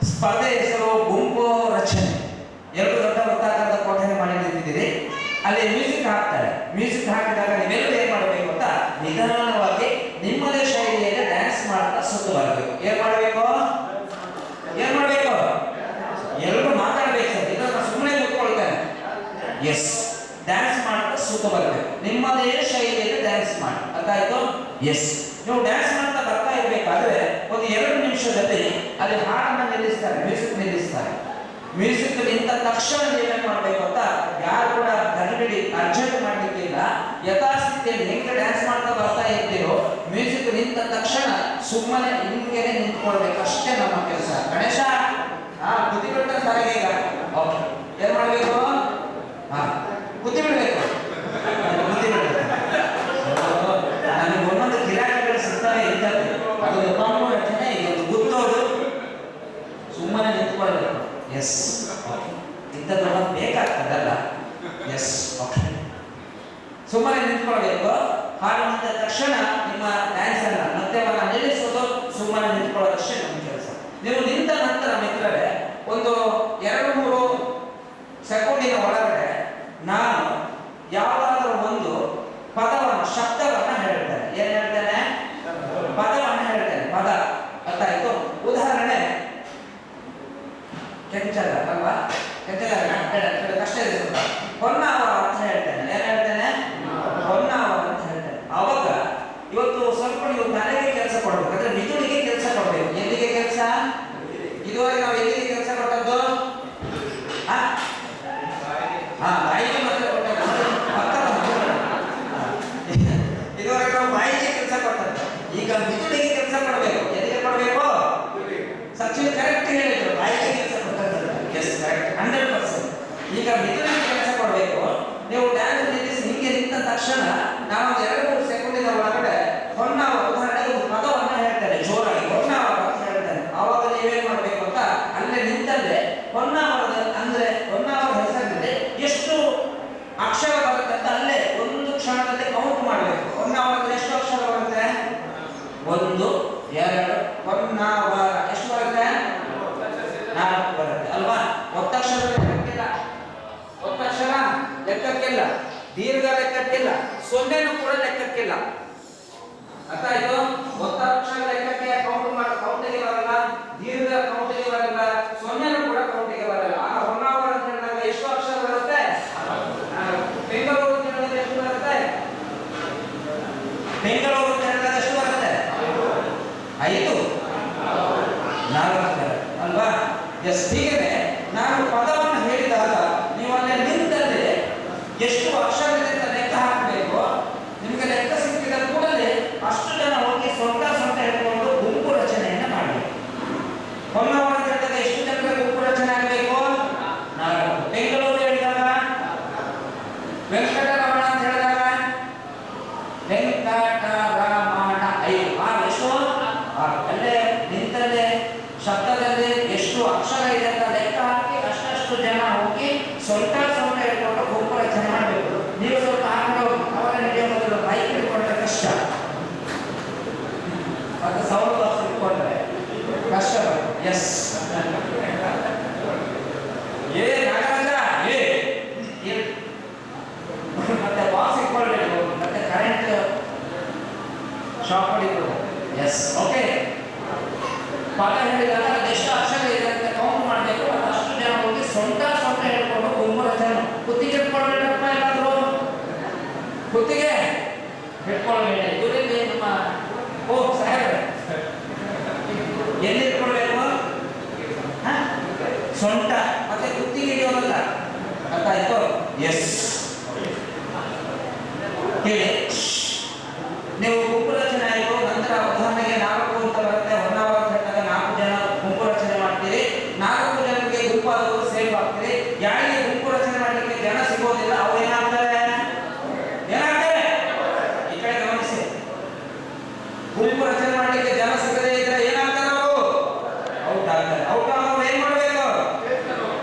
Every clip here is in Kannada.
ಸ್ಪರ್ಧೆ ಹೆಸರು ಗುಂಪು ರಚನೆ. ಎರಡು ದೊಡ್ಡ ವೃತ್ತಾಕಾರದ ಕೋಟೆ ಮಾಡಿ ನಿಂತಿದ್ದೀರಿ. ಅಲ್ಲಿ ಮ್ಯೂಸಿಕ್ ಹಾಕ್ತಾರೆ. ಮ್ಯೂಸಿಕ್ ಹಾಕಿದಾಗ ನೀವೆಲ್ಲರೂ ಏನ್ ಮಾಡಬೇಕು ಅಂತ ನಿಧಾನವಾಗಿ ನಿಮ್ಮದೇ ಶೈಲಿಯಲ್ಲಿ ಡ್ಯಾನ್ಸ್ ಮಾಡ್ತಾ ಸುತ್ತು ಬರಬೇಕು. ಏನ್ ಮಾಡಬೇಕು? ಎಲ್ಲರೂ ಮಾತಾಡಬೇಕು ಸರ್. ಇದನ್ನ ಸುಮ್ಮನೆ ಕೂತ್ಕೊಳ್ತಾರೆ. ಎಸ್, ಡ್ಯಾನ್ಸ್ ಮಾಡ್ತಾ ಸುತ್ತು ಬರಬೇಕು. ನಿಮ್ಮದೇ ಶೈಲಿಯಲ್ಲಿ ಡ್ಯಾನ್ಸ್ ಮಾಡಿ. ಅರ್ಥ ಆಯ್ತು? ಎಸ್. ನೀವು ಡ್ಯಾನ್ಸ್ ಮಾಡ್ತಾ ಬರ್ತಾ ಇರ್ಬೇಕಾದ್ರೆ ಒಂದು 2 ನಿಮಿಷದಲ್ಲಿ ಅಲ್ಲಿ ಹಾಡನ್ನ ನಿಲ್ಲಿಸ್ತಾರೆ, ಮ್ಯೂಸಿಕ್ ನಿಲ್ಲಿಸ್ತಾರೆ. ಮ್ಯೂಸಿಕ್ ನಿಂತ ತಕ್ಷಣ ನೀವೇನ್ ಮಾಡ್ಬೇಕು ಅಂತ ಯಾರು ಕೂಡ ಗಡಿಬಿಡಿ ಅರ್ಜೆಂಟ್ ಮಾಡ್ಲಿಕ್ಕಿಲ್ಲ. ಯಥಾಸ್ಥಿತಿಯಲ್ಲಿ ಹೆಂಗೆ ಡ್ಯಾನ್ಸ್ ಮಾಡ್ತಾ ಬರ್ತಾ ಇರ್ತೀರೋ ಮ್ಯೂಸಿಕ್ ನಿಂತ ತಕ್ಷಣ ಸುಮ್ಮನೆ ಹಿಂಗೇನೆ ನಿಂತ್ಕೊಳ್ಬೇಕು. ಅಷ್ಟೇ ನಮ್ಮ ಕೆಲಸ. ಗಣೇಶ ಬುದ್ಧಿ ಬಿಟ್ಟ ಸರಿ. ಈಗ ಓಕೆ, ಏನ್ ಮಾಡ್ಬೇಕು? ಬುದ್ಧಿ ಬಿಡ್ಬೇಕು. ಬುದ್ಧಿ ಬಿಡ್ಬೇಕು. ನನಗೆ ಒಂದೊಂದು ಗಿರಾಕಿಗಳು ಸಿಗ್ತಾನೆ ಇರ್ತದೆ. ಅದು ಗುಂಪು ರಚನೆ, ಇದೊಂದು ಗುತ್ತೋದು, ಸುಮ್ಮನೆ ನಿಂತ್ಕೊಳ್ಬೇಕು. ಎಸ್, ಇಂಥದ್ದು ಬೇಕಾಗ್ತದಲ್ಲ. ಎಸ್, ಓಕೆ, ಸುಮ್ಮನೆ ನಿಂತ್ಕೊಳ್ಬೇಕು. ಹಾಡು ನಿಂತ ತಕ್ಷಣ ನಿಮ್ಮ ಡ್ಯಾನ್ಸ್ ಅನ್ನ ನೃತ್ಯವನ್ನ ನಿಲ್ಲಿಸೋದು, ಸುಮ್ಮನೆ ನಿಂತ್ಕೊಳ್ಳೋದಷ್ಟೇ ನಮ್ಮ ಕೆಲಸ. ನೀವು ನಿಂತ ನಂತರ ಮಿತ್ರರೇ ಒಂದು 2-3 ಸೆಕೆಂಡಿನ ಒಳಗಡೆ ನಾನು ಯಾವುದಾದ್ರೂ ಒಂದು ಪದವನ್ನು, ಶಬ್ದವನ್ನ ಹೇಳ್ತೇನೆ. ಏನ್ ಹೇಳ್ತೇನೆ? ಪದವನ್ನು ಹೇಳ್ತೇನೆ. ಪದ ಅರ್ಥ ಆಯ್ತು? ಉದಾಹರಣೆ ಕೆಂಚಲ ಅಲ್ವಾ? ಕೆಂಚಲ ಕಷ್ಟ ಇದೆ. ಹೊನ್ನಾವ ಅಂತ ಹೇಳ್ತೇನೆ. ಏನ್ ಹೇಳ್ತೇನೆ? ಹೊನ್ನಾವ ಅಂತ ಹೇಳ್ತೇನೆ. ಅವಾಗ ಇವತ್ತು ಸ್ವಲ್ಪ ನೀವು ತಲೆಗೆ ಕೆಲಸ ಕೊಡ್ಬೇಕು. ಅಂದ್ರೆ ಮಿದುಳಿಗೆ ಕೆಲಸ ಕೊಡ್ಬೇಕು. ಎಲ್ಲಿಗೆ ಕೆಲಸ? ಇದುವರೆಗೆ ನಾವು ಎಲ್ಲಿಗೆ ಕೆಲಸ ಕೊಟ್ಟದ್ದು? ಬಾಯಿಗೆ ಮತ್ತೆ ಕೊಟ್ಟದ್ದು. ಇದುವರೆಗೆ ನಾವು ಬಾಯಿಗೆ ಕೆಲಸ ಕೊಟ್ಟದ್ದು. ಈಗ ಮಿದುಳಿಗೆ ಕೆಲಸ ಕೊಡಬೇಕು. ಎಲ್ಲಿಗೆ ಕೊಡಬೇಕು? ಸಚಿನ್ ಕರೆಕ್ಟ್ ಹೇಳಿದ್ರು, ಬಾಯಿಗೆ ಕೆಲಸ ಕೊಟ್ಟದ್ದು. Yes, correct, 100%. ಈಗ ಮಿದುಳಿಗೆ ಕೆಲಸ ಕೊಡಬೇಕು. ನೀವು ಡ್ಯಾನ್ಸ್ ನಿಲ್ಲಿಸಿ ಹಿಂಗೆ ನಿಂತ ತಕ್ಷಣ ನಾನು 2-3 ಸೆಕೆಂಡಿನ ಒಳಗಡೆ ಹೊನ್ನಾವ, ಉದಾಹರಣೆಗೆ ಒಂದು ಪದವನ್ನು ಹೇಳ್ತೇನೆ ಜೋರಾಗಿ, ಹೊನ್ನಾವ ಅಂತ ಹೇಳ್ತೇನೆ. ಆವಾಗ ನೀವೇನ್ ಮಾಡ್ಬೇಕು ಅಂತ ಅಲ್ಲೇ ನಿಂತಲ್ಲೇ ಹೊನ್ನಾವರದ ಅಂದ್ರೆ ಹೊನ್ನಾವರ ಹೆಸರಿನಲ್ಲಿ ಎಷ್ಟು ಅಕ್ಷರ ಬರುತ್ತೆ ಅಂತ ಅಲ್ಲೇ ಒಂದು ಕ್ಷಣದಲ್ಲಿ ಕೌಂಟ್ ಮಾಡಬೇಕು. ಹೊನ್ನಾವರದಲ್ಲಿ ಎಷ್ಟು ಅಕ್ಷರ ಬರುತ್ತೆ? 1, 2. ಹೊನ್ನಾವರ ಎಷ್ಟು ಬರುತ್ತೆ? 4 ಬರುತ್ತೆ ಅಲ್ವಾ? ಒತ್ತಕ್ಷರ ಲೆಕ್ಕಕ್ಕಿಲ್ಲ, ಒತ್ತಕ್ಷರ ಲೆಕ್ಕಕ್ಕಿಲ್ಲ, ದೀರ್ಘ ಲೆಕ್ಕಕ್ಕಿಲ್ಲ, ಸೊನ್ನೆನೂ ಕೂಡ ಲೆಕ್ಕಕ್ಕಿಲ್ಲ. ಅರ್ಥ ಆಯ್ತು? ಒತ್ತಕ್ಷರ ಲೆಕ್ಕಕ್ಕೆ ಕೌಂಟಿಗೆ ಬರಲ್ಲ, ದೀರ್ಘ ಕೌಂಟಿಗೆ ಬರಲ್ಲ, ಸೊನ್ನೆನೂ ಕೂಡ ಕೌಂಟಿಗೆ ಬರಲ್ಲ. ಆಗ ಹೊನ್ನಾವರ ಅಂತ ಹೇಳಿದಾಗ ಎಷ್ಟು ಅಕ್ಷರ ಬರುತ್ತೆ? ಬೆಂಗಳೂರು ಅಂತ ಹೇಳಿದಾಗ ಎಷ್ಟು ಬರುತ್ತೆ? ಬೆಂಗಳೂರು ಅಂತ ಹೇಳಿದಾಗ ಎಷ್ಟು ಬರುತ್ತೆ? 5, 4 ಅಲ್ವಾ? ಎಸ್. ಹೀಗೆ ನಾನು ಪದವನ್ನು ಹೇಳಿದಾಗ ನೀವು ಅಲ್ಲೇ ನಿಂತಲ್ಲಿ ಎಷ್ಟು ಅಕ್ಷರ ಇದೆ ಅಂತ ಲೆಕ್ಕ ಹಾಕಬೇಕು. ನಿಮಗೆ ಲೆಕ್ಕ ಸಿಕ್ಕಿದ ಕೂಡಲೇ ಅಷ್ಟು ಜನ ಹೋಗಿ ಸ್ವಂತ ಹೇಳ್ಕೊಂಡು ಗುಂಪು ರಚನೆಯನ್ನ ಮಾಡಬೇಕು. ಹೊನ್ನಾವರ ಅಂತ ಹೇಳಿದಾಗ ಎಷ್ಟು ಜನರ ಗುಂಪು ರಚನೆ ಆಗಬೇಕು? 4. ಬೆಂಗಳೂರು ಹೇಳಿದಾಗ, ವೆಂಕಟರಮಣ ಅಂತ ಹೇಳಿದಾಗ ವೆಂಕಟರಮಣ 5. ಎಷ್ಟು? ಅಲ್ಲೇ ನಿಂತಲ್ಲೇ ಶಬ್ದದಲ್ಲಿ ಎಷ್ಟು ಅಕ್ಷರ ಇದೆ ಅಂತ ಲೆಕ್ಕ ಹಾಕಿ ಅಷ್ಟು ಜನ ಹೋಗಿ ಸ್ವಲ್ಪ ಹೇಳ್ಕೊಂಡು ಗುಂಪು ರಚನೆ ಮಾಡಬೇಕು. ನೀವು ಸ್ವಲ್ಪ ಹಾಕೊಂಡು ಅವರ ನಡೆಯೋ ಮೊದಲು ಬೈಕ್ ಇಟ್ಕೊಂಡ್ರೆ ಕಷ್ಟ, ಮತ್ತೆ ಸೌಂಡ್ ಬಾಕ್ಸ್ ಇಟ್ಕೊಂಡ್ರೆ ಕಷ್ಟ. ಎಸ್. ನಾಗರಾಜ ಮತ್ತೆ ಬಾಕ್ಸ್ ಇಟ್ಕೊಳ್ಬೇಕು, ಮತ್ತೆ ಕರೆಂಟ್ ಶಾಕ್ ಹೊಡಿಬೇಕು. Yes, okay. ಪದ ಹೇಳಿದಾಗ ಎಷ್ಟು ಅಕ್ಷರ ಇದೆ ಅಂತ ಕೌಂಟ್ ಮಾಡಬೇಕು. ಅಷ್ಟು ಜನ ಹೋಗಿ ಸ್ವಂತ ಹೇಳ್ಕೊಂಡು ಗುಂಪು ರಚನೆ. ಕುತ್ತಿಗೆ ಇಟ್ಕೊಳ್ಬೇಕಪ್ಪ, ಎಲ್ಲಾದ್ರೂ ಕುತ್ತಿಗೆ ಇಟ್ಕೊಳ್ಬೇಡ. ಇವರಲ್ಲಿ ನಮ್ಮ ಸಾಹೇಬ್ರೆ ಎಲ್ಲಿ ಇಟ್ಕೊಳ್ಬೇಕು? ಸೊಂಟ ಮತ್ತೆ ಕುತ್ತಿಗೆ ಇದೆಯಲ್ಲ, ಅರ್ಥ ಆಯ್ತು? ಎಸ್. ಹೇಳಿ, ನೀವು ಗುಂಪು ರಚನೆ ಆಯಿತು. ನಂತರ ಉದಾಹರಣೆಗೆ 4 ಅಂತ ಬರುತ್ತೆ. ಹೊನ್ನಾವರ ಅಂತ ಹೇಳಿದಾಗ 4 ಜನ ಗುಂಪು ರಚನೆ ಮಾಡ್ತೀರಿ. 4 ಜನರಿಗೆ ಗುಂಪಾದವರು ಸೇವ್ ಆಗ್ತೀರಿ. ಯಾರಿಗೆ ಗುಂಪು ರಚನೆ ಮಾಡಲಿಕ್ಕೆ ಜನ ಸಿಗೋದಿಲ್ಲ ಅವ್ರು ಏನಾಗ್ತಾರೆ? ಈ ಕಡೆ ಗಮನಿಸಿ. ಗುಂಪು ರಚನೆ ಮಾಡಲಿಕ್ಕೆ ಜನ ಸಿಗದೇ ಇದ್ರೆ ಏನಾಗ್ತಾರೆ? ಅವರು ಔಟ್ ಆಗ್ತಾರೆ. ಔಟ್ ಆಗೋರು ಏನ್ ಮಾಡ್ಬೇಕು?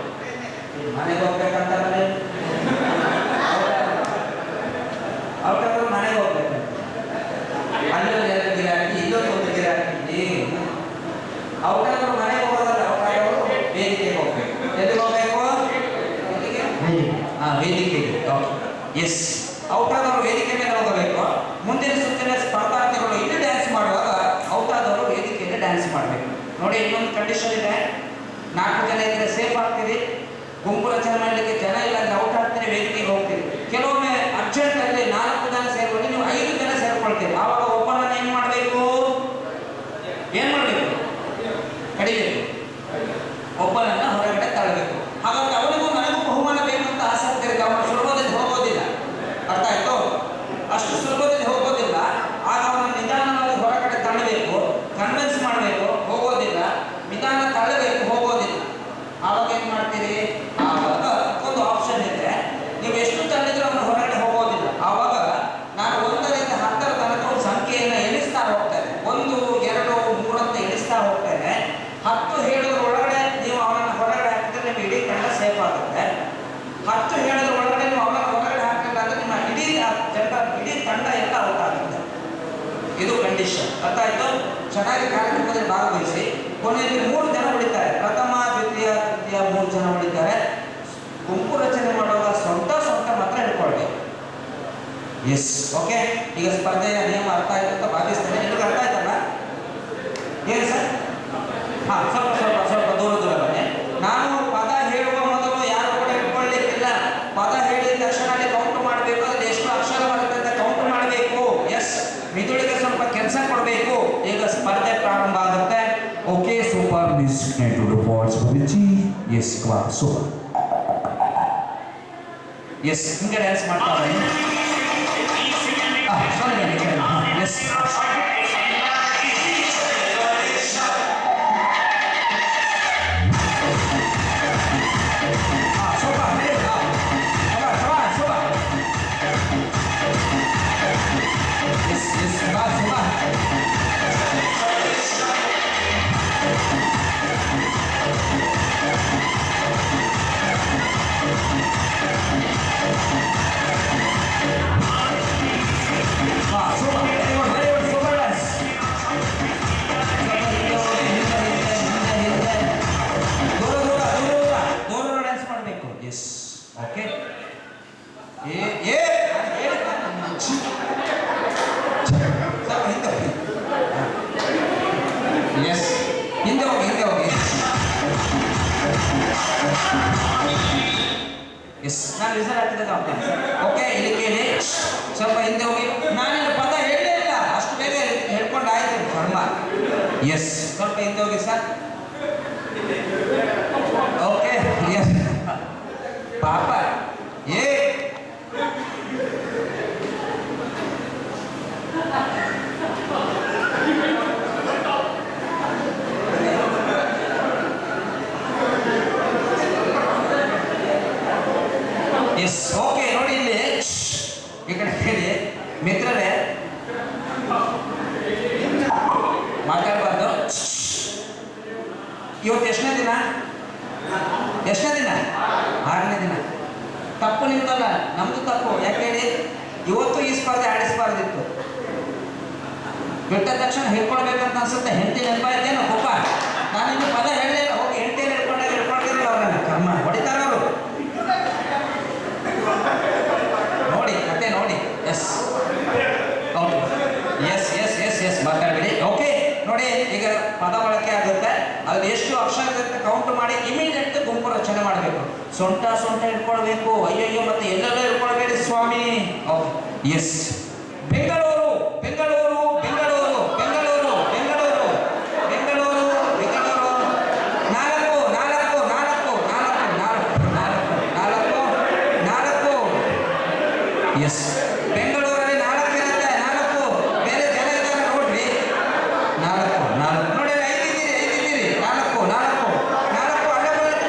ಮನೆಗೆ ಹೋಗ್ಬೇಕಂತ. ಔಟ್ ಆಗೋರು ಮನೆಗೆ ಹೋಗ್ಬೇಕು. ಅಲ್ಲೊಂದು 2 ಗಿರಾಕಿ, ಇಲ್ಲೊಂದು 1 ಗಿರಾಕಿ. ಔಟ್ ಆಗೋರು ಮನೆಗೆ ಹೋಗೋದಲ್ಲ, ಔಟ್ ಆಗೋರು ವೇದಿಕೆಗೆ ಹೋಗ್ಬೇಕು. ಎಲ್ಲಿಗೆ ಹೋಗ್ಬೇಕು? ವೇದಿಕೆಗೆ. ಎಸ್, ಔಟ್ ಆದವರು ವೇದಿಕೆ ಮೇಲೆ ಹೋಗಬೇಕು. ಮುಂದಿನ ಸುತ್ತಿನ ಸ್ಪರ್ಧಾರ್ಥಿಗಳು ಇಲ್ಲಿ ಡ್ಯಾನ್ಸ್ ಮಾಡುವಾಗ ಔಟ್ ಆದವರು ವೇದಿಕೆಯಲ್ಲಿ ಡ್ಯಾನ್ಸ್ ಮಾಡಬೇಕು. ನೋಡಿ, ಇನ್ನೊಂದು ಕಂಡೀಷನ್ ಇದೆ. 4 ಜನ ಇದ್ರೆ ಸೇಫ್ ಆಗ್ತೀರಿ. ಗುಂಪು ರಚನೆ ಮಾಡಲಿಕ್ಕೆ ಜನ ಇಲ್ಲ ಅಂದ್ರೆ ಔಟ್ ಆಗ್ತೀರಿ, ವೇದಿಕೆಗೆ ಹೋಗ್ತೀರಿ. ಕೆಲವೊಮ್ಮೆ ಅರ್ಜೆಂಟ್ ಅಲ್ಲಿ 4 ಜನ ಸೇರ್ಕೊಂಡು ನೀವು 5 ಜನ ಸೇರ್ಕೊಳ್ತೀರಿ. ಆವಾಗ ಒಬ್ಬನನ್ನ ಏನ್ ಮಾಡಬೇಕು? ಕಡಿಬೇಕು. ಒಬ್ಬನನ್ನ ಹೊರಗಡೆ ತಳ್ಳಬೇಕು. ಹಾಗಾಗಿ ಅವನಿಗೂ ನನಗೂ ಬಹುಮಾನ ಬೇಕು ಅಂತ ಆಸಕ್ತಿ ಇರುತ್ತೆ. ಅವನು ಸುಲಭದಲ್ಲಿ ಹೋಗೋದಿಲ್ಲ. ಅರ್ಥ ಆಯ್ತು? ಅಷ್ಟು ಸುಲಭದಲ್ಲಿ ಹೋಗೋದಿಲ್ಲ. ಆಗ ಅವನ ನಿಧಾನವಾಗಿ ಹೊರಗಡೆ ತಳ್ಳಬೇಕು, ಕನ್ವಿನ್ಸ್ ಮಾಡಬೇಕು. ಹೋಗೋದಿಲ್ಲ. ನಿಧಾನ ತಳ್ಳಬೇಕು, ಹೋಗೋದಿಲ್ಲ. ಆವಾಗ ಏನ್ ಮಾಡ್ತೀರಿ? ಆವಾಗ ಒಂದು ಆಪ್ಷನ್ ಇದೆ. ನೀವು ಎಷ್ಟು ತಳ್ಳಿದ್ರು ಅವನು ಹೊರಗಡೆ ಹೋಗೋದಿಲ್ಲ. ಆವಾಗ ನಾನು 1ರಿಂದ 10 ತನಕ ಒಂದು ಸಂಖ್ಯೆಯನ್ನು ಎಣಿಸ್ತಾ ಹೋಗ್ತೇನೆ. 1, 2, 3 ಅಂತ ಎಣಿಸ್ತಾ ಹೋಗ್ತೇನೆ. 10 ಹೇಳೋದ್ರ ಒಳಗಡೆ ನೀವು ಅವನನ್ನು ಹೊರಗಡೆ ಹಾಕಿದ್ರೆ ನಿಮ್ಮ ಇಡೀ ತಂಡ ಸೇಫ್ ಆಗುತ್ತೆ. 10 ಹೇಳೋದ್ರ ಒಳಗಡೆ ನೀವು ಅವನನ್ನು ಹೊರಗಡೆ ಹಾಕಿಲ್ಲ ಅಂದ್ರೆ ನಿಮ್ಮ ಇಡೀ ತಂಡ ಎಲ್ಲ ಔಟ್ ಆಗುತ್ತೆ. ಇದು ಕಂಡೀಷನ್. ಅರ್ಥ ಆಯ್ತು? ಚೆನ್ನಾಗಿ ಕಾರ್ಯಕ್ರಮದಲ್ಲಿ ಭಾಗವಹಿಸಿ. ಕೊನೆಯಲ್ಲಿ 3 ಜನ ಉಳಿತಾರೆ. ಪ್ರಥಮ, ದ್ವಿತೀಯ, ತೃತೀಯ 3 ಜನ ಉಳಿತಾರೆ. ಗುಂಪು ರಚನೆ ಮಾಡುವಾಗ ಸ್ವಂತ ಮಾತ್ರ ಹಿಡ್ಕೊಳ್ಬೇಕು. S, okay. ಈಗ ಸ್ಪರ್ಧೆಯ ನಿಯಮ ಅರ್ಥ ಆಯ್ತು ಅಂತ ಭಾವಿಸ್ತೇನೆ. ನಿಮಗೆ ಅರ್ಥ ಆಯ್ತಲ್ಲ? ಏನು ಸರ್? ಸ್ವಲ್ಪ ದೂರ ಬನ್ನಿ. ನಾನು ಪದ ಹೇಳುವ ಮೊದಲು ಯಾರು ಕೂಡ ಇಟ್ಕೊಳ್ಳಿಕ್ಕಿಲ್ಲ. ಪದ ಹೇಳಿದ ತಕ್ಷಣ ಕೌಂಟ್ ಮಾಡಬೇಕು. ಅದ್ರಲ್ಲಿ ಎಷ್ಟು ಅಕ್ಷರ ಬರುತ್ತೆ ಅಂತ ಕೌಂಟ್ ಮಾಡಬೇಕು. ಎಸ್, ಮಿದುಳಿಗೆ ಸ್ವಲ್ಪ ಕೆಲಸ ಕೊಡಬೇಕು. ಈಗ ಸ್ಪರ್ಧೆ ಪ್ರಾರಂಭ ಆಗುತ್ತೆ. Okay, super. Listen to the words ಬಬಿಚಿ. Yes, class super. ಎಸ್, ಹಿಂಗೆ ಡ್ಯಾನ್ಸ್ ಮಾಡ್ತಾ ಬನ್ನಿ. S, okay. ಎಸ್, ಹಿಂದೆ ಹೋಗಿ. ಎಸ್, ನಾನು ರಿಸಲ್ಟ್ ಹಾಕಿದಾಗ ಓಕೆ. ಇಲ್ಲಿ ಕೇಳಿ, ಸ್ವಲ್ಪ ಹಿಂದೆ ಹೋಗಿ. ನಾನಿಲ್ಲಿ ಪದ ಹೇಳಲೇ ಇಲ್ಲ, ಅಷ್ಟು ಬೇಗ ಹೇಳ್ಕೊಂಡು ಆಯ್ತು ಕರ್ಮ. ಎಸ್, ಸ್ವಲ್ಪ ಹಿಂದೆ ಹೋಗಿ ಸರ್. ಓಕೆ. ಎಸ್, ಪಾಪ. Yes, okay. ನೋಡಿ ಇಲ್ಲಿ ಈ ಕಡೆ ಹೇಳಿ ಮಿತ್ರರೇ, ಮಾತಾಡಬಾರ್ದು. ಇವತ್ತು ಎಷ್ಟನೇ ದಿನ? 6ನೇ ದಿನ. ತಪ್ಪು ನಿಮ್ದಲ್ಲ, ನಮ್ದು ತಪ್ಪು. ಯಾಕೆ ಹೇಳಿ? ಇವತ್ತು ಈ ಸ್ಪರ್ಧೆ ಆಡಿಸಬಾರ್ದಿತ್ತು. ಬಿಟ್ಟ ತಕ್ಷಣ ಹೇಳ್ಕೊಳ್ಬೇಕಂತ ಅನ್ಸುತ್ತೆ. ಹೆಂಡತಿ ನೆನಪಾಯ್ತೇನೋ ಪಾಪ. ನಾನು ಇನ್ನು ಪದ ಹೇಳಲಿಲ್ಲ. ಹೋಗಿ ಹೆಂಡತಿಯಲ್ಲಿ ಹೇಳ್ಕೊಂಡಿರಲಿಲ್ಲ. ಅವ್ರನ್ನ ಕರ್ಮ ಹೊಡಿತಾರ ಅವರು. ನೋಡಿ ಮತ್ತೆ ನೋಡಿ. ಎಸ್, ಹೌದು. ಎಸ್ ಮಾತಾಡಬೇಡಿ. ಓಕೆ. ನೋಡಿ, ಈಗ ಪದ ಬಳಕೆ ಆಗುತ್ತೆ. ಅದ್ರಲ್ಲಿ ಎಷ್ಟು ಅಕ್ಷರ ಇರುತ್ತೆ ಕೌಂಟ್ ಮಾಡಿ ಇಮಿಡಿಯೇಟ್ ಗುಂಪು ರಚನೆ ಮಾಡಬೇಕು. ಸೊಂಟ ಇಟ್ಕೊಳ್ಬೇಕು. ಅಯ್ಯಯ್ಯೋ, ಮತ್ತೆ ಎಲ್ಲೆಲ್ಲೋ ಇಟ್ಕೊಳ್ಬೇಡಿ ಸ್ವಾಮಿ. ಓಕೆ. ಎಸ್, ಬೆಂಗಳೂರು. 4 ಎಸ್, ಬೆಂಗಳೂರಲ್ಲಿ 4 ಇರುತ್ತೆ. 4 ಬೇರೆ ಜನ ಇದ್ದಾರೆ ನೋಡ್ರಿ. 4 ನೋಡಿ, 5 ಇದ್ದೀರಿ. 4 ಅಡ್ಡ ಮಾಡಿ.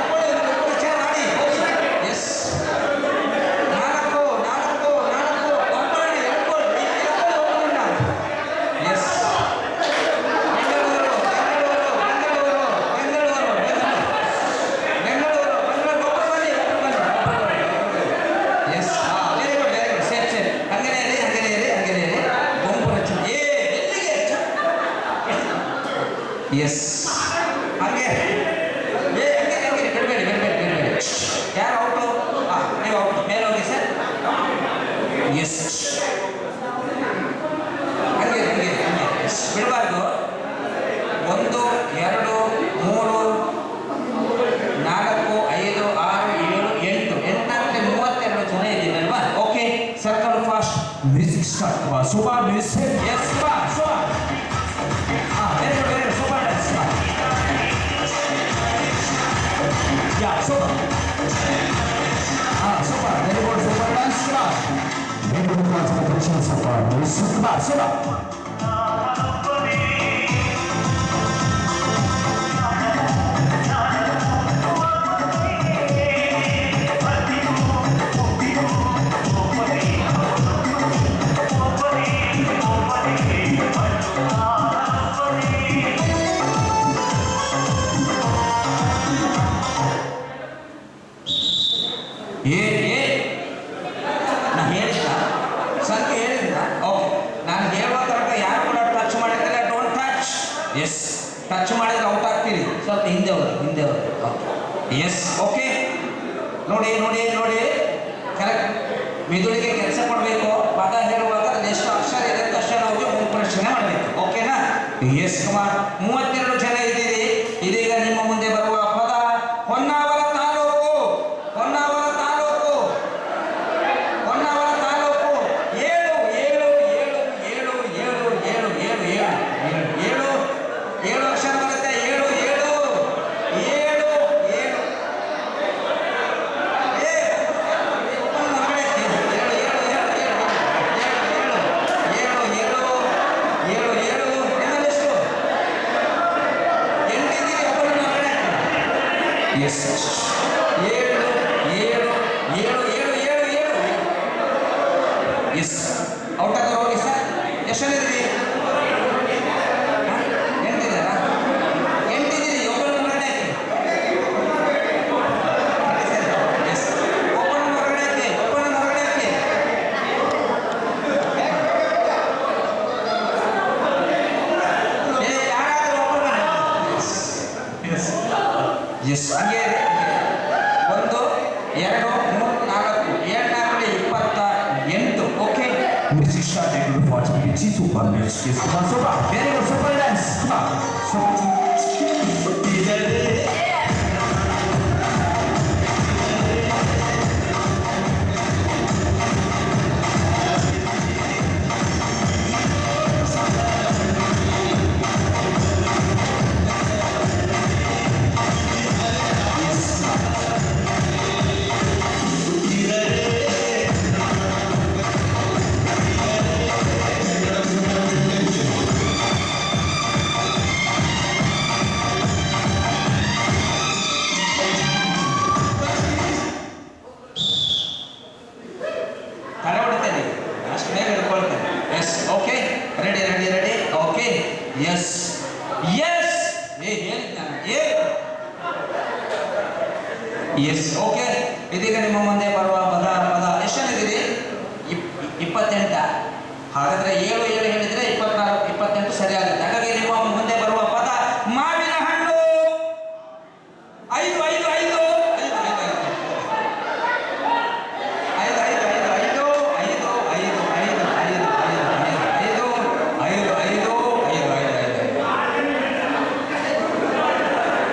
ಎಸ್, 4 ಒಬ್ಬರನ್ನ ಹೇಳ್ಕೊಳ್ರಿ. Yes, Bengaluru. Yes, very good. Safe. So far, music. Yes, so far. Very good, so far, dance. Yeah, so far. So far, very good, so far, dance. Very good, so far, music. So far. ನಾನು ಹೇಳಿದ್ದ ಸಂಖ್ಯೆ ಹೇಳಿದ್ದ ಓಕೆ ನಾನು ಹೇಳುವ ತನಕ ಯಾರು ಕೂಡ ಟಚ್ ಮಾಡಿದ್ರೆ ಡೋಂಟ್ ಟಚ್ ಎಸ್ ಟಚ್ ಮಾಡಿದ್ರೆ ಔಟ್ ಆಗ್ತೀರಿ ಸ್ವಲ್ಪ ಹಿಂದೆ ಹೋಗಿ ಓಕೆ ಎಸ್ ಓಕೆ ನೋಡಿ ನೋಡಿ ನೋಡಿ ಕರೆಕ್ಟ್ ಮಿದುಳಿಗೆ ಕೆಲಸ ಕೊಡಬೇಕು ಪದ ಹೇಳುವಾಗ ಎಷ್ಟು ಅಕ್ಷರ ಇದೆ ಅಂತ ಅಷ್ಟೇ ನಾವು ಗುಂಪುರಕ್ಷಣೆ ಮಾಡಬೇಕು ಓಕೆನಾ ಎಸ್ ಕುಮಾರ್ 32 ಜನ ಇದ್ದೀರಿ ಇದೀಗ ನಿಮ್ಮ ಮುಂದೆ ಬರುವ ಪದ ಹೊನ್ನಾವರ ತಾಲೂಕು ಹೊನ್ನಾವರ ತಾಲೂಕು ಹೊನ್ನಾವರ ತಾಲೂಕು 7 7 7 7 7 7 7 7 ಅಕ್ಷರ ಬರುತ್ತೆ 7 7 7 Yes. 7 Yes. ಔಟ್ ಆಗೋರು ಹೋಗಿ ಸರ್ ಎಷ್ಟಲ್ಲಿದ್ದೀರಿ ಎಂಟಿದ್ದೀರಾ ಎಂಟಿದ್ದೀರಿ ಒಬ್ಬರನ್ನ ಹೊರಗಡೆ ಹಾಕಿ ಎಸ್ ಒಬ್ಬರನ್ನ ಹೊರಗಡೆ ಹಾಕಿ ಒಬ್ಬರನ್ನ ಹೊರಗಡೆ ಹಾಕಿ ಯಾರಾದರೂ ಒಬ್ಬರನ್ನ Yes. ಎಸ್ ಹಂಗೆ 1 2 3 4 7 28 okay Music started to the force with the super music. Yes, come on, so far. Very good, super dance. Come on. So, ತಲೆ ಹೊಡಿತೇನೆ ಅಷ್ಟು ಬೇಗ ಹಿಡ್ಕೊಳ್ತೇನೆ yes okay ready ready ready okay yes yes ಹೇಳಿದ್ದ ಎಸ್ ಓಕೆ ಇದೀಗ ನಿಮ್ಮ ಮುಂದೆ ಬರುವ ಪದ ಎಷ್ಟಲ್ಲಿದ್ದೀರಿ 28 ಹಾಗಾದ್ರೆ 7 7 ಹೇಳಿದ್ರೆ 24 28 ಸರಿಯಾಗುತ್ತೆ ಹಾಗಾಗಿ ನಿಮ್ಮ ಮುಂದೆ ಬರುವ ಪದ ಮಾವಿನ ಹಣ್ಣು 5 5 5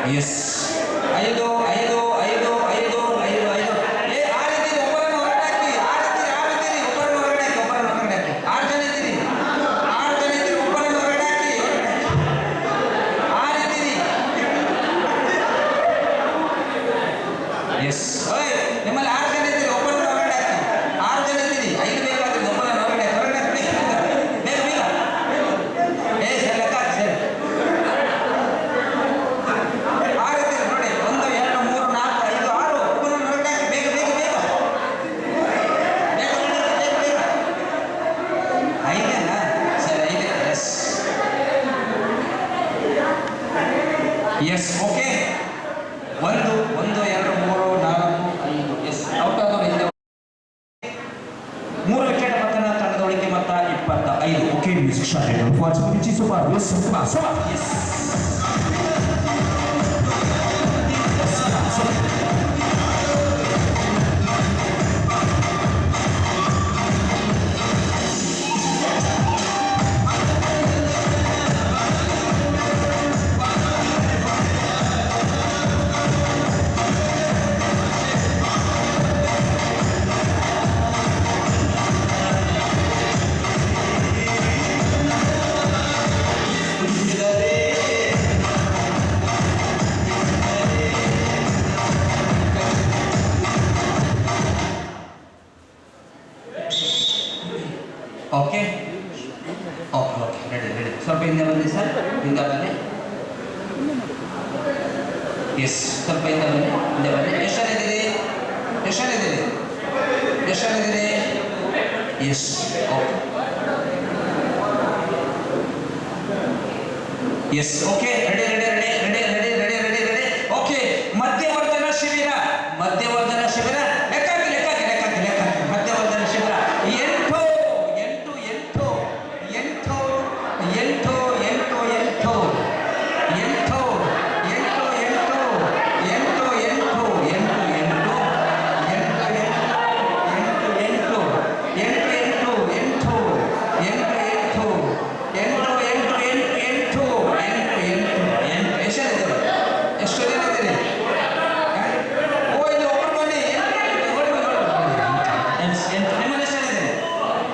yes. 5 5 5 5 5 5 ಆ ರೀತಿ ಒಬ್ಬರನ್ನು ಹೊರಗಡೆ ಹಾಕಿ ಆ ರೀತಿ ಒಬ್ಬರನ್ನು ಹೊರಗಡೆ ಹಾಕಿ 6 ಜನ ಇದ್ದೀರಿ ಒಬ್ಬರನ್ನು ಹೊರಗಡೆ ಹಾಕಿ ಆ ರೀತಿ Yes. ಓಯ್ ನಿಮ್ಮಲ್ಲಿ 6 ಜನ ಇದ್ದೀರಿ ಒಬ್ಬರನ್ನು ಹೊರಗಡೆ ಹಾಕಿ 6 ಜನ ಇದ್ದೀರಿ 5 ಬೇಕಾದ್ರೆ ಒಬ್ಬರನ್ನು ಹೊರಗಡೆ ಬೇಗ ಸರ್ ಲೆಕ್ಕ ಹಾಕಿ ಸರ್ ನೋಡಿ 1 2 3 4 5 6 ಒಬ್ಬರನ್ನು ಹೊರಗಡೆ ಹಾಕಿ ಬೇಗ ಬೇಗ ಬೇಗ ಐದೇನಾ sir 5 yes yes okay 1 1 2 3 4 5 yes out ಆದವರು ಹಿಂದೆ 3 ವಿಕೆಟ್ ಪತನ ತಂಡದ ಉಳಿಕೆ ಮೊತ್ತ 25 Okay, music started to the force with the super music. Come on, so far. Yes. Yes, come on, so far. Yes, ಸ್ವಲ್ಪ ಹಿಂದೆ ಬನ್ನಿ, ಹಿಂದೆ ಬನ್ನಿ. ಎಷ್ಟು ಜನ ಇದ್ದೀರಿ? ಎಷ್ಟು ಜನ ಇದ್ದೀರಿ? ಎಷ್ಟು ಜನ ಇದ್ದೀರಿ? Yes, okay. Yes, okay. Ready ready ready ready ready ready ready ready okay. ಮಧ್ಯವರ್ಧನ ಶಿಬಿರ, ಮಧ್ಯವರ್ಧನ ಶಿಬಿರ. ಲೆಕ್ಕಾಕಿ ಲೆಕ್ಕಾಕಿ ಲೆಕ್ಕಾಕಿ ಲೆಕ್ಕಾಕಿ. ಮಧ್ಯವರ್ಧನ ಶಿಬಿರ 8 8 8 8 8 8 1 2 3 4 5 6 7 8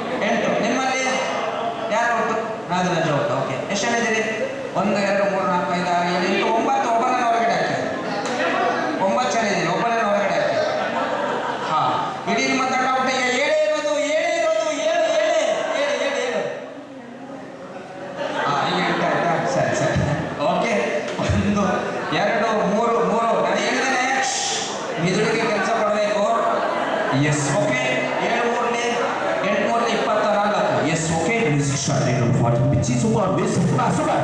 9 ಒಬ್ಬರನ್ನ ಹೊರಗಡೆ ಹಾಕಿ. 9 ಜನ ಇದ್ದೀರಿ, ಒಬ್ಬರನ್ನ ಹೊರಗಡೆ ಹಾಕಿ. ಹಾ, ಇಡೀ ನಿಮ್ಮ ತಂಡ ಒಟ್ಟಿಗೆ 7 ಇರೋದು 7 ಇರೋದು 7 7 7 7 ಹಾ, ಈಗ ಇಡ್ತಾ ಆಯ್ತಾ? ಸರಿ ಸರಿ, ಓಕೆ. 1 2 3 3 ನಾನು ಹೇಳಿದ್ದೇನೆ, ಮಿದುಳಿಗೆ ಕೆಲಸ ಕೊಡಬೇಕು. Yes. Okay. 7 3 8 3 24. Yes, okay. Music start. Ready to watch. Pitchy super bass. Super.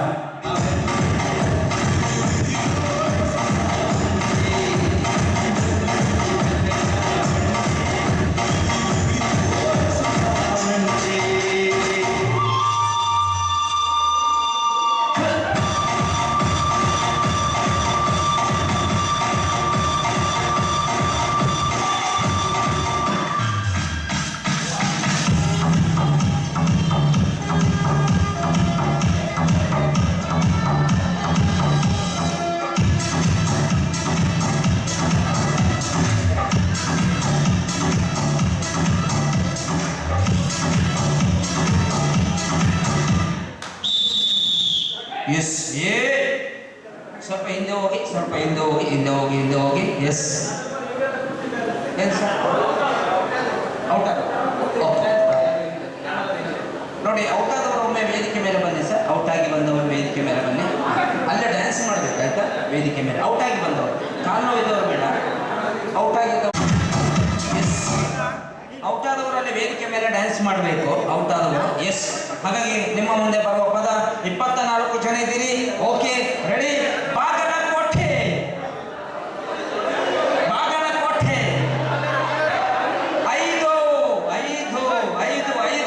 Yes, ಏ ಸ್ವಲ್ಪ ಹಿಂದೆ ಹೋಗಿ, ಸ್ವಲ್ಪ ಹಿಂದೆ ಹೋಗಿ, ಹಿಂದೆ ಹೋಗಿ, ಹಿಂದೆ ಹೋಗಿ. ಎಸ್, ಏನು ಸರ್? Out okay. ನೋಡಿ, ಔಟ್ ಆದವರು ಒಮ್ಮೆ ವೇದಿಕೆ ಮೇಲೆ ಬನ್ನಿ ಸರ್. ಔಟ್ ಆಗಿ ಬಂದವರು ವೇದಿಕೆ ಮೇಲೆ ಬನ್ನಿ. ಅಲ್ಲೇ ಡ್ಯಾನ್ಸ್ ಮಾಡಬೇಕು ಆಯ್ತಾ? ವೇದಿಕೆ ಮೇಲೆ ಔಟ್ ಆಗಿ ಬಂದವರು, ಕಾಲು ನೋವಿದ್ದವರು ಬೇಡ. ಔಟ್ ಆಗಿದ್ದವರು, ಎಸ್, ಔಟ್ ಆದವರಲ್ಲಿ ವೇದಿಕೆ ಮೇಲೆ ಡ್ಯಾನ್ಸ್ ಮಾಡಬೇಕು. ಔಟ್ ಆದವರು, ಎಸ್. ಹಾಗಾಗಿ ನಿಮ್ಮ ಮುಂದೆ ಬರುವ ಪದ 24 ಜನ ಇದ್ದೀರಿ. Okay, ready. Bagalkote, Bagalkote. 5 5 5 5 5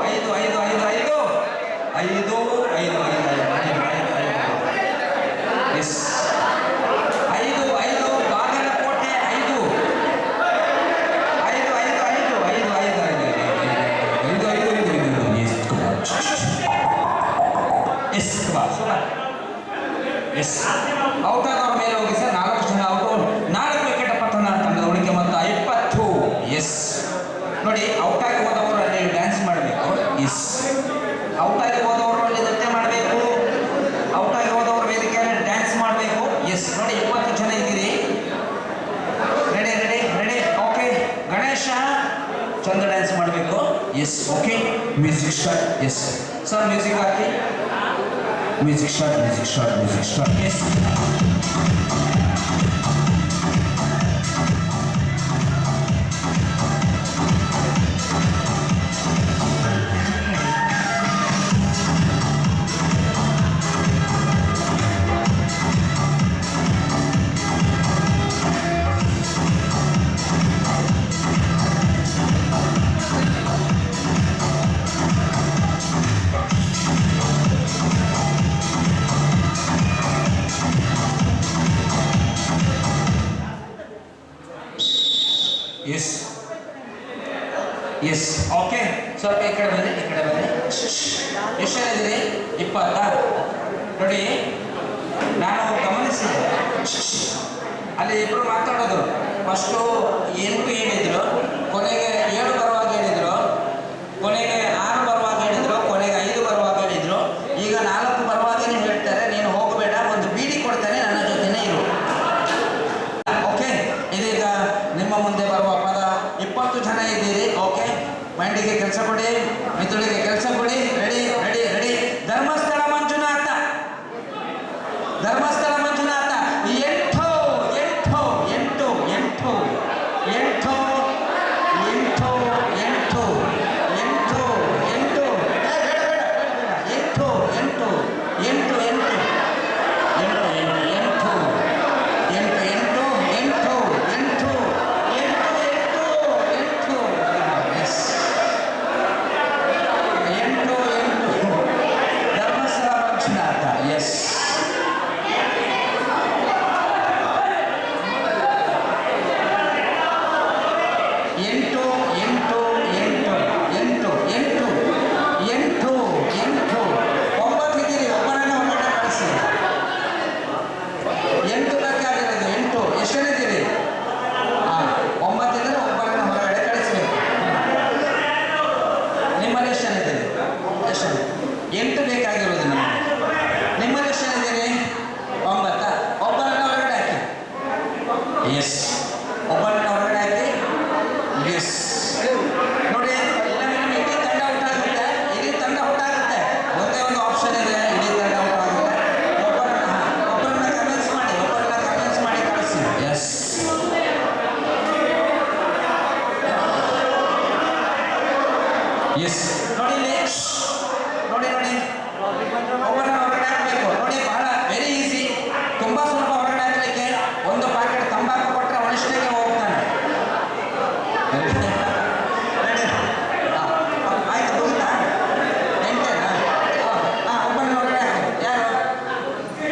5 5 5 5 yes, 5 5 Bagalkote 5 5 5 5 5 5 yes, yes. Out ಆದವ್ರ ಮೇಲೆ ಹೋಗಿ ಸರ್. 4 ಜನ ಔಟ್, 4 ವಿಕೆಟ್ ಪತನ ತಂಡದ ಉಳಿಕೆ ಮೊತ್ತ 20. ಎಸ್, ನೋಡಿ, ಔಟ್ ಆಗಿ ಹೋದವರು ಅಲ್ಲಿ ಡ್ಯಾನ್ಸ್ ಮಾಡಬೇಕು. ಎಸ್, ಔಟ್ ಆಗಿ ಹೋದವರು ಅಲ್ಲಿ ನೃತ್ಯ ಮಾಡಬೇಕು. ಔಟ್ ಆಗಿ ಹೋದವರು ವೇದಿಕೆಯಲ್ಲಿ ಡ್ಯಾನ್ಸ್ ಮಾಡಬೇಕು. ಎಸ್, ನೋಡಿ, 20 ಜನ ಇದ್ದೀರಿ. Ready ready ready okay. Ganesha ಚಂದ ಡ್ಯಾನ್ಸ್ ಮಾಡಬೇಕು. Yes, okay. Music start. Yes sir, music ಹಾಕಿ. Music start. Music start. Music start. Yes, yes, yes, okay. ಸ್ವಲ್ಪ ಈ ಕಡೆ ಬನ್ನಿ, ಈ ಕಡೆ ಬನ್ನಿ. ಎಷ್ಟು ಜನ ಇದ್ದೀರಿ? 20. ನೋಡಿ, ನಾನು ಗಮನಿಸಿದೆ, ಅಲ್ಲಿ ಇಬ್ಬರು ಮಾತಾಡೋದು. ಫಸ್ಟು 8 ಹೇಳಿದ್ರು, ಕೊನೆಗೆ 7 ಬರುವಾಗ ಹೇಳಿದ್ರು, ಕೊನೆಗೆ 6 ಬರುವಾಗ ಹೇಳಿದ್ರು, ಕೊನೆಗೆ 5 ಬರುವಾಗ ಹೇಳಿದ್ರು. ಈಗ 4 ಬರುವಾಗನೇ ಹೇಳ್ತಾರೆ, ನೀನು ಹೋಗಬೇಡ, ಒಂದು ಬೀಡಿ ಕೊಡ್ತಾನೆ, ನನ್ನ ಜೊತೆನೇ ಇರು. ಓಕೆ, ಇದೀಗ ನಿಮ್ಮ ಮುಂದೆ ಬರುವ ಪದ 20 ಜನ ಇದ್ದೀರಿ. ಓಕೆ, ಮೈಂಡಿಗೆ ಕೆಲಸ ಕೊಡಿ, ಮಿದುಳಿಗೆ ಕೆಲಸ ಕೊಡಿ. Ready ready ready. Dharmasthala Manjunatha, Dharmasthala Manjunatha 8 yes. ಒಬ್ಬರನ್ನ ಹೊರಗಡೆ ಹಾಕಿ. ಎಸ್. ನೋಡಿ ಇಡೀ ತಂಡ ಔಟ್ ಆಗುತ್ತೆ. ಇಡೀ ತಂಡ ಔಟ್ ಆಗುತ್ತೆ. ಒಂದೇ ಒಂದು ಆಪ್ಷನ್ ಇದೆ, ಇಡೀ ತಂಡ ಔಟ್ ಆಗುತ್ತೆ. ಒಬ್ಬರನ್ನ ಕನ್ವಿನ್ಸ್ ಮಾಡಿ ಕಳಿಸಿ. ಎಸ್. ಎಸ್. ನೋಡಿ ಇಲ್ಲಿ ನೋಡಿ ಒಬ್ಬರನ್ನ ಹೊರಗಡೆ ಹಾಕಬೇಕು. ನೋಡಿ ಬಹಳ ವೆರಿ ಈಸಿ, ತುಂಬಾ ಸ್ವಲ್ಪ ಹೊರಗಡೆ ಹಾಕಲಿಕ್ಕೆ. ಒಂದು ಪ್ಯಾಕೆಟ್ ತಂಬಾಕು ಕೊಟ್ಟರೆ ಅವನಿಷ್ಟಿಗೆ ಹೋಗ್ತಾನೆ. ಆಯ್ತು, ಹೋಗಿಲ್ಲ ಎಂಟೇನಾ? ಒಬ್ಬರನ್ನ ಹೊರಗಡೆ ಹಾಕಿ. ಯಾರು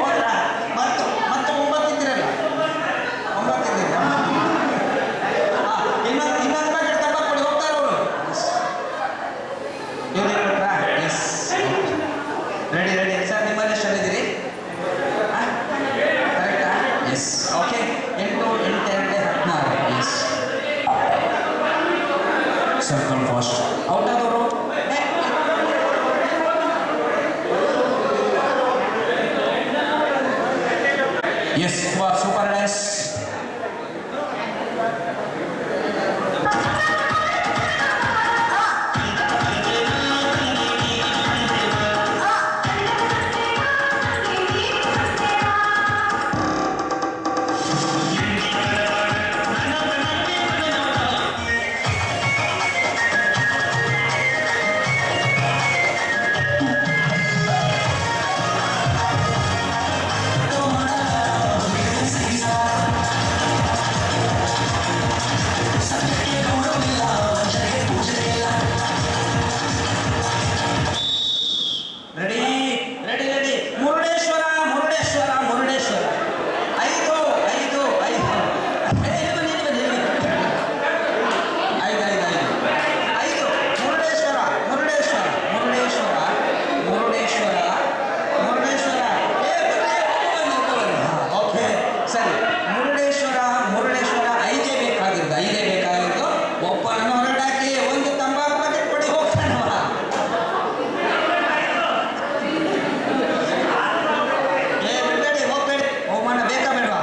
ಹೋದ್ರ? ಮತ್ತೆ 9 ಇದ್ದೀರಲ್ಲ, 9 ಇದ್ದೀರ. ಇನ್ನೊಂದು ಪ್ಯಾಕೆಟ್ ತಂಬಾಕು ಕೊಡಿ, ಹೋಗ್ತಾರೆ ಅವರು. ಇವ್ರು ಕೊಟ್ರಾ? ಎಸ್. ರೆಡಿ ಸರ್, ನಿಮ್ಮಲ್ಲಿ ಎಷ್ಟಿದ್ದೀರಿ? ಕರೆಕ್ಟಾ? Yes. Okay. 8, 8, 16. Yes. Circle first. Out ಆದವರು Yes, super nice. Ready. Murudeshwar. 5. 5. Murudeshwar. Okay ಸರಿ. ಮುರುಡೇಶ್ವರ 5 ಬೇಕಾಗಿದ್ದು. ಒಬ್ಬರನ್ನು ಹೊರಗಡೆ ಹಾಕಿ. ಒಂದು ತಂಬಾಕು ಪ್ಯಾಕೆಟ್ ಕೊಡಿ, ಹೋಗ್ತಾನವ. ಬಿಡಬೇಡಿ, ಹೋಗ್ಬೇಡಿ. ಅವಮಾನ ಬೇಕಾ ಬೇಡವಾ?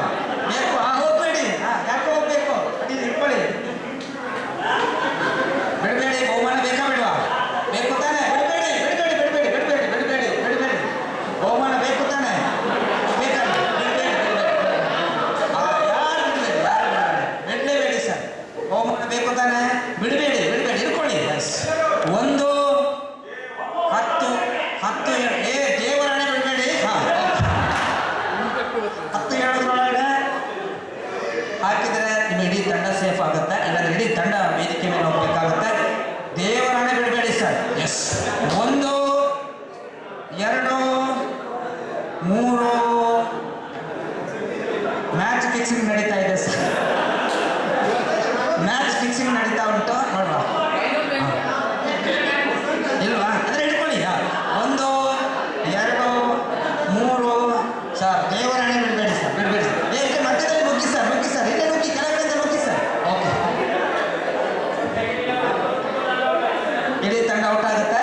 ಬೇಕು. ಹೋಗ್ಬೇಡಿ. ಯಾಕೆ ಹೋಗ್ಬೇಕು? ಇಟ್ಕೊಳ್ಳಿ. ಬಿಡಬೇಡಿ. ಅವಮಾನ ಬೇಕಾ ಬೇಡವಾ? ಬೇಕು ತಾನೆ? ಬಿಡಬೇಡಿ. ಅವಮಾನ ಬೇಕು ತಾನೆ? ಬೇಕಲ್ಲ? ಬಿಡಲೇಬೇಡಿ ಸರ್. ಅವಮಾನ ಬೇಕು ತಾನೆ? ಬಿಡಬೇಡಿ. ಇಟ್ಕೊಳ್ಳಿ. 1, 10. ದೇವರನ್ನೇ ಬಿಡಬೇಡಿ. 10 ಹೇಳೋದ್ರೊಳಗೆ ಹಾಕಿದರೆ ನಿಮ್ಮ ಇಡೀ ತಂಡ ಸೇಫ್ ಆಗುತ್ತೆ. ಇಲ್ಲಾಂದ್ರೆ ಇಡೀ ತಂಡ ವೇದಿಕೆ ಮೇಲೆ ಹೋಗ್ಬೇಕಾಗುತ್ತೆ. ದೇವರನ್ನೇ ಬಿಡಬೇಡಿ ಸರ್. ಎಸ್. 1, 2, 3. ಮ್ಯಾಚ್ ಫಿಕ್ಸಿಂಗ್ ನಡೀತಾ ಇದೆ ಸರ್. ಮ್ಯಾಚ್ ಫಿಕ್ಸಿಂಗ್ ನಡೀತಾ ಉಂಟು. ನೋಡುವ ಇಲ್ವಾ? ಅಂದರೆ ಹಿಡ್ಕೊಳ್ಳಿ. 1, 2, 3. ಸರ್ ದೇವರನ್ನೇ ಬಿಡಬೇಡಿ ಸರ್. ಏಕೆ ಮಧ್ಯದಲ್ಲಿ ನುಗ್ಗಿ ಸರ್. ಇಲ್ಲೇ ನುಗ್ಗಿ, ಕೆಳಗಡೆಯಿಂದ ನುಗ್ಗಿ ಸರ್. ಓಕೆ. ಇಡೀ ತಂಡ ಔಟ್ ಆಗುತ್ತೆ.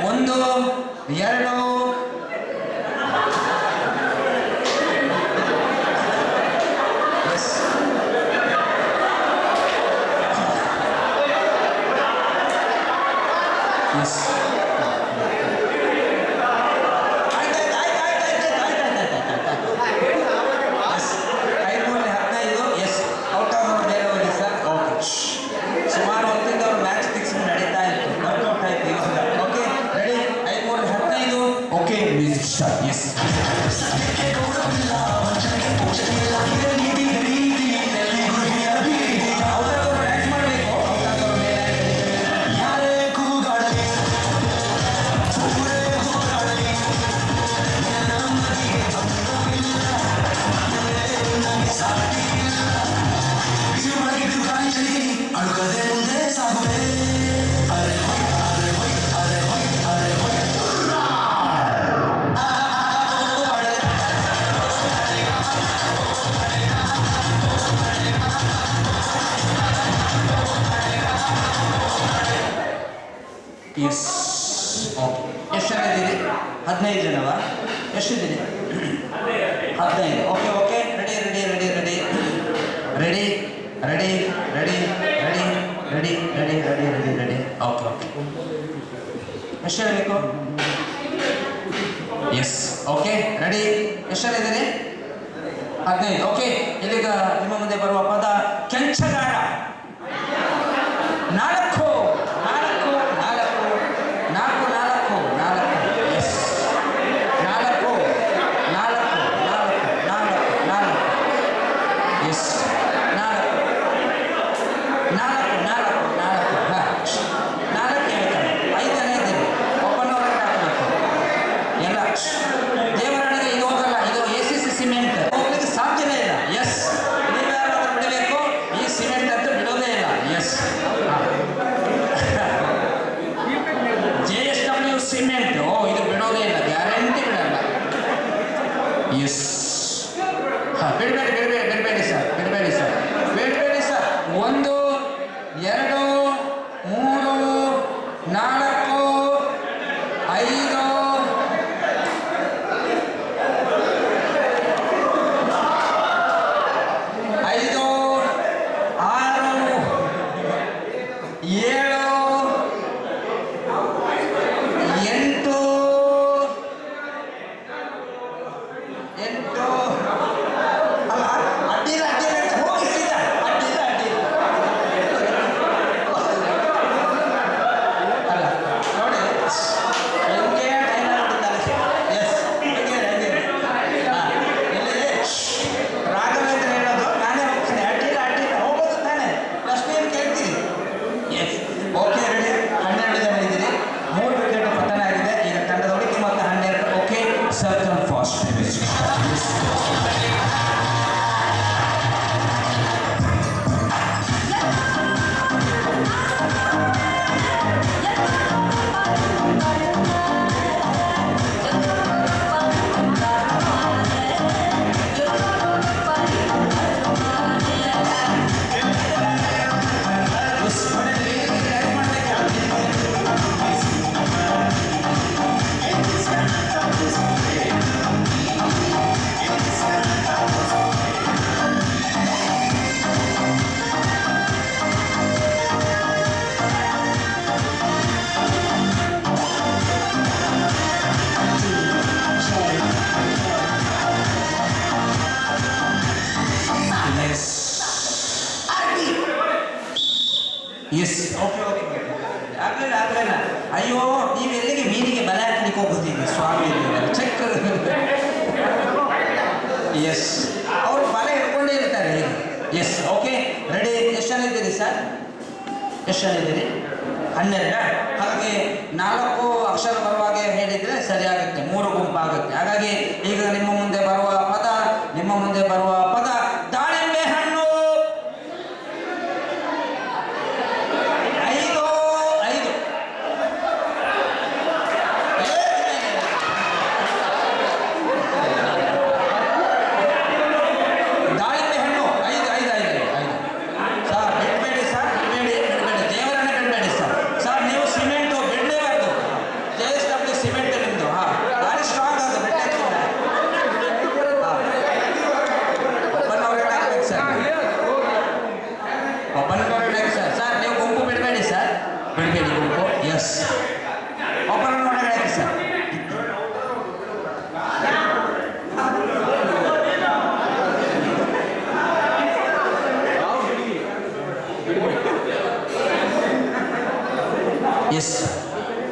1, 2. ಎಸ್. ಎಸ್. ಆಯ್ತು. 5-15. ಎಸ್. ಔಟ್ ಆದವರು ಬೇರೆ ಹೋಗಿ ಸರ್. ಓಕೆ. ಸುಮಾರು ಹೊತ್ತಿಂದ ಅವ್ರು ಮ್ಯಾಚ್ ಫಿಕ್ಸಿಂಗ್ ನಡೀತಾ ಇತ್ತು. ವರ್ಕೌಟ್ ಆಯ್ತು ಇವಾಗ. Okay ready. 5-15. Okay, music start. Yes. Out ಆದವರು ಡ್ಯಾನ್ಸ್ ಮಾಡಬೇಕು. ಔಟ್ ಆದವರು ಮೇಲೆ Yes. ಓಕೆ. ಎಷ್ಟು ಜನ ಇದ್ದೀರಿ? 15 ಜನವಾ? ಎಷ್ಟಿದ್ದೀರಿ? 15. ಓಕೆ. ರೆಡಿ. ಓಕೆ ಓಕೆ ಎಷ್ಟು ಹೇಳಬೇಕು? S okay ready. ಎಷ್ಟು ಹೇಳಿದ್ದೀರಿ? 15. ಓಕೆ ಇದೀಗ ನಿಮ್ಮ ಮುಂದೆ ಬರುವ ಪದ ಕೆಂಚಗಾರ. 4 4 4 4 4 4 ಎಸ್ 4 4 4 4 ಎಸ್ 4 4 4 4 ಹೇಳ್ತಾರೆ. 5ನೇ ಇದ್ದೀರಿ. ಒಬ್ಬನವರೆಗೆ ಹಾಕಬೇಕು ಎಲ್ಲ. ದೇವರನಿಗೆ ಇದು ಹೋಗಲ್ಲ, ಇದು ACC ಸಿಮೆಂಟ್ ಹೋಗ್ಲಿಕ್ಕೆ ಸಾಧ್ಯನೇ ಇಲ್ಲ. ಎಸ್ ನೀವ್ಯಾರಾದ್ರೂ ಬಿಡಬೇಕು, ಈ ಸಿಮೆಂಟ್ ಅಂತೂ ಬಿಡೋದೇ ಇಲ್ಲ. ಎಸ್ JSW ಸಿಮೆಂಟ್, ಓ ಇದು ಬಿಡೋದೇ ಇಲ್ಲ, ಗ್ಯಾರಂಟಿ ಬಿಡಲ್ಲ. ಎಸ್ ಬಿಡಬೇಡಿ ಬಿಡಬೇಡಿ ಬಿಡಬೇಡಿ ಸರ್, ಬಿಡಬೇಡಿ ಸರ್, ಬಿಡಬೇಡಿ sir. 1 2 3 4 5 Circle fast finish. Yes okay okay ಆಗಲಿಲ್ಲ ಆಗಲಿಲ್ಲ. ಅಯ್ಯೋ ನೀವು ಎಲ್ಲಿಗೆ ಮೀನಿಗೆ ಬಲೆ ಹಾಕ್ಲಿಕ್ಕೆ ಹೋಗುತ್ತೀವಿ ಸ್ವಾಮಿ ಚೆಕ್. ಎಸ್ ಅವರು ಬಲೆ ಹಿಡ್ಕೊಂಡೇ ಇರ್ತಾರೆ. S okay ready. ಎಷ್ಟು ಜನ ಇದ್ದೀರಿ ಸರ್? ಎಷ್ಟು ಜನ ಇದ್ದೀರಿ? 12. ಹಾಗಾಗಿ 4 ಅಕ್ಷರ ಬರುವಾಗೆ ಹೇಳಿದರೆ ಸರಿಯಾಗುತ್ತೆ, 3 ಗುಂಪಾಗುತ್ತೆ. ಹಾಗಾಗಿ ಈಗ ನಿಮ್ಮ ಮುಂದೆ ಬರುವ ಪದ ದಾಳಿಂಬೆ ಹಣ್ಣು. 5 5 ದಾಳಿಂಬೆ ಹಣ್ಣು 5 5 5 5. ಸರ್ ಬಿಡಬೇಡಿ ಸರ್, ಬಿಡಬೇಡಿ ದೇವರನ್ನೇ ಬಿಡಬೇಡಿ ಸರ್. ಸರ್ ನೀವು ಸಿಮೆಂಟು ಬಿಡಲೇಬಾರ್ದು. JSW ಸಿಮೆಂಟ್ ನಿಮ್ಮದು. ಹಾಂ ಭಾರಿ ಸ್ಟ್ರಾಂಗ್ ಅದು, ಬಿಡಲಿಕ್ಕಿಲ್ಲ. ಒಬ್ಬನ ಹೊರಗಡೆ ಹಾಕ್ಬೇಕು ಸರ್, ಒಬ್ಬನ ಹೊರಗಡೆ ಹಾಕಿ ಸರ್. ಸರ್ ನೀವು ಗುಂಪು ಬಿಡಬೇಡಿ ಸರ್, ಬಿಡಬೇಡಿ ಗುಂಪು. ಎಸ್ ಒಬ್ಬನ ಹೊರಗಡೆ ಹಾಕಿ ಸರ್. ಎಸ್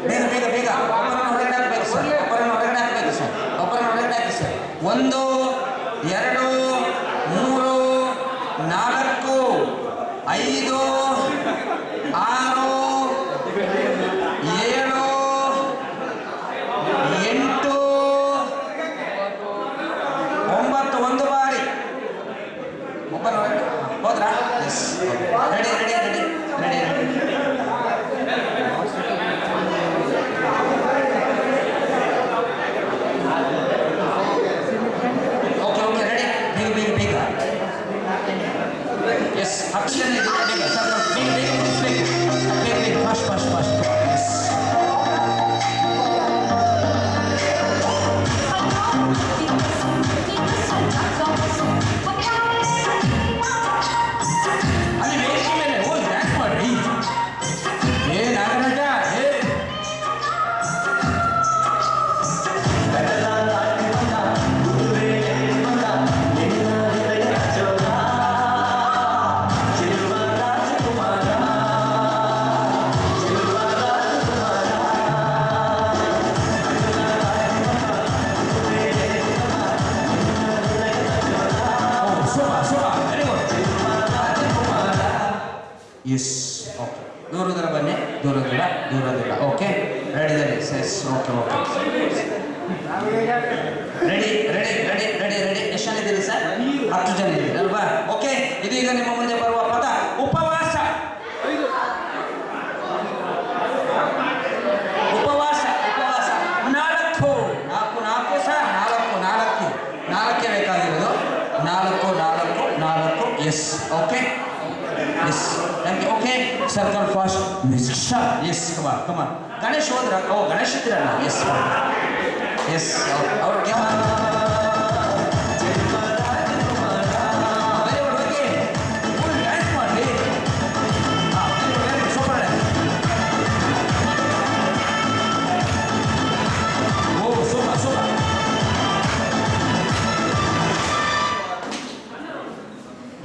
ಬೇಗ ಬೇಗ ಬೇಗ ಒಬ್ಬರನ್ನು ಹೊರಗಡೆ ಹಾಕಬೇಕು ಸರ್, ಒಬ್ಬರನ್ನು ಹೊರಗಡೆ ಹಾಕಬೇಕು ಸರ್, ಒಬ್ಬರನ್ನು ಹೊರಗಡೆ ಹಾಕಿ ಸರ್. 1 2 3 4 5 6 7 8 9 ಒಂದು ಬಾರಿ ಒಬ್ಬರು ಹೋದ್ರಾ? Yes ready ready ready ready ready. Okay okay ready. ಬೇಗ ಬೇಗ ಬೇಗ. ಎಸ್ ಅಕ್ಷರ ಬೇಗ ಸರ್, ಬೇಗ ಬೇಗ ಬೇಗ ಬೇಗ ಬೇಗ ಫಾಸ್ಟ್ ಫಾಸ್ಟ್ ಫಾಸ್ಟ್. ಎಸ್ ಅಲ್ಲಿ ವೇದಿಕೆ ಮೇಲೆ ಹೋಗಿ ಡ್ಯಾನ್ಸ್ ಮಾಡಿ. ಏನಾಗಲ್ಲ ಎಸ್ ಓಕೆ ದೂರ ಬನ್ನಿ ದೂರ ಓಕೆ ರೆಡಿ ಓಕೆ ರೆಡಿ ಎಷ್ಟು ಜನ ಇದ್ದೀರಿ ಸರ್ 10 ಜನ ಇದ್ದೀರಿ ಅಲ್ವಾ ಓಕೆ ಇದೀಗ ನಿಮ್ಮ ಮುಂದೆ ಬರುವ ಪದ ಉಪವಾಸ ನಾಲ್ಕು ನಾಲ್ಕೇ ಬೇಕಾಗಿರೋದು ನಾಲ್ಕು yes okay yes thank you okay circle first yes come on Ganesh ಹೋದ್ರ ಗಣೇಶ್ ಇದ್ದೀರಲ್ಲ ಎಸ್ ಅವ್ರಿಗೆ ಡ್ಯಾನ್ಸ್ ಮಾಡಲಿ ಸೂಪರ್ ಸೂಪರ್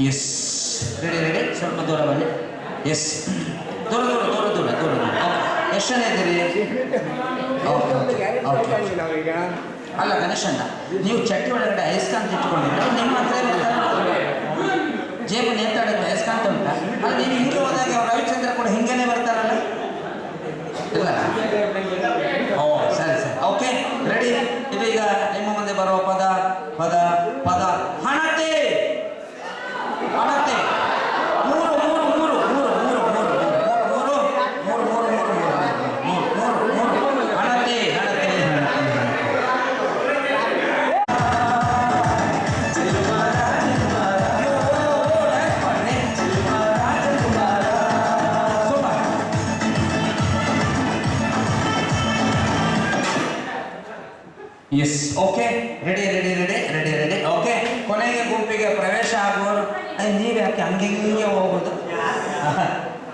ಎಸ್ ರೆಡಿ ಸ್ವಲ್ಪ ದೂರ ಬನ್ನಿ ಎಸ್ ದೂರ ಎಷ್ಟು ಜನ ಇದ್ದೀರಿ ಓಕೆ ಅಲ್ಲ ಗಣೇಶಣ್ಣ ನೀವು ಚಟ್ಟಿ ಒಳಗಡೆ ಅಯಸ್ಕಾಂತ ಇಟ್ಕೊಂಡಿದ್ರೆ ನಿಮ್ಮ ಹತ್ರ ಜೇಬು ನೇತಾಡಕ್ಕೆ ಅಯಸ್ಕಾಂತ ಉಂಟ ಅದು ನೀವು ಹಿಂಗೆ ಹೋದಾಗ ಅವ್ರು ರವಿಚಂದ್ರ ಕೂಡ ಹಿಂಗೇನೆ ಬರ್ತಾರಲ್ಲ ಇಲ್ಲ ಸರಿ ಓಕೆ ರೆಡಿ ಇದೀಗ ನಿಮ್ಮ ಮುಂದೆ ಬರುವ ಪದ ಹಣತೆ ಎಸ್ ಓಕೆ ರೆಡಿ ಓಕೆ ಕೊನೆಗೆ ಗುಂಪಿಗೆ ಪ್ರವೇಶ ಆಗುವರು ನೀವು ಯಾಕೆ ಹಂಗೆ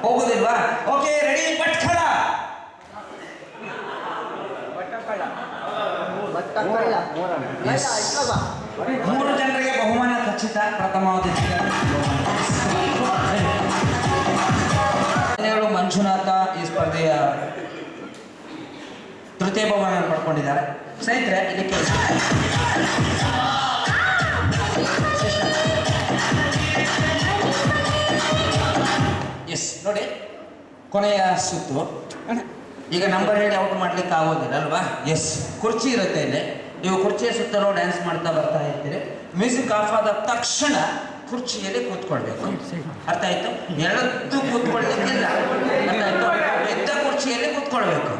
ಹೋಗೋದಿಲ್ವಾ ಓಕೆ ರೆಡಿ ಪಟ್ಕಳ ಮೂರು ಜನರಿಗೆ ಬಹುಮಾನ ಖಚಿತ ಪ್ರಥಮಾವಧಿ ಮಂಜುನಾಥ ಈ ಸ್ಪರ್ಧೆಯ ತೃತೀಯ ಬಹುಮಾನ ಪಡ್ಕೊಂಡಿದ್ದಾರೆ ಸ್ನೇಹಿತರೆ ಇದಕ್ಕೆ ಎಸ್ ನೋಡಿ ಕೊನೆಯ ಸುತ್ತು ಈಗ ನಂಬರ್ ಹೇಳಿ ಔಟ್ ಮಾಡ್ಲಿಕ್ಕೆ ಆಗೋದಿಲ್ಲ ಅಲ್ವಾ ಎಸ್ ಕುರ್ಚಿ ಇರುತ್ತೆ ಇಲ್ಲಿ ನೀವು ಕುರ್ಚಿಯ ಸುತ್ತಲೂ ಡ್ಯಾನ್ಸ್ ಮಾಡ್ತಾ ಬರ್ತಾ ಇರ್ತೀರಿ ಮ್ಯೂಸಿಕ್ ಆಫ್ ಆದ ತಕ್ಷಣ ಕುರ್ಚಿಯಲ್ಲಿ ಕೂತ್ಕೊಳ್ಬೇಕು ಅರ್ಥ ಆಯ್ತು ಎಳದ್ದು ಕೂತ್ಕೊಳ್ಲಿಕ್ಕಿಲ್ಲ ಅರ್ಥ ಆಯ್ತು ಎದ್ದ ಕುರ್ಚಿಯಲ್ಲಿ ಕೂತ್ಕೊಳ್ಬೇಕು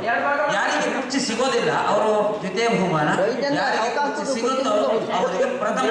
ಯಾರಿಗೆ ಕುರ್ಚಿ ಸಿಗೋದಿಲ್ಲ ಅವರು ದ್ವಿತೀಯ ಬಹುಮಾನ ಯಾರಿಗೆ ಕುರ್ಚಿ ಸಿಗುತ್ತೋ ಅವರಿಗೆ ಪ್ರಥಮ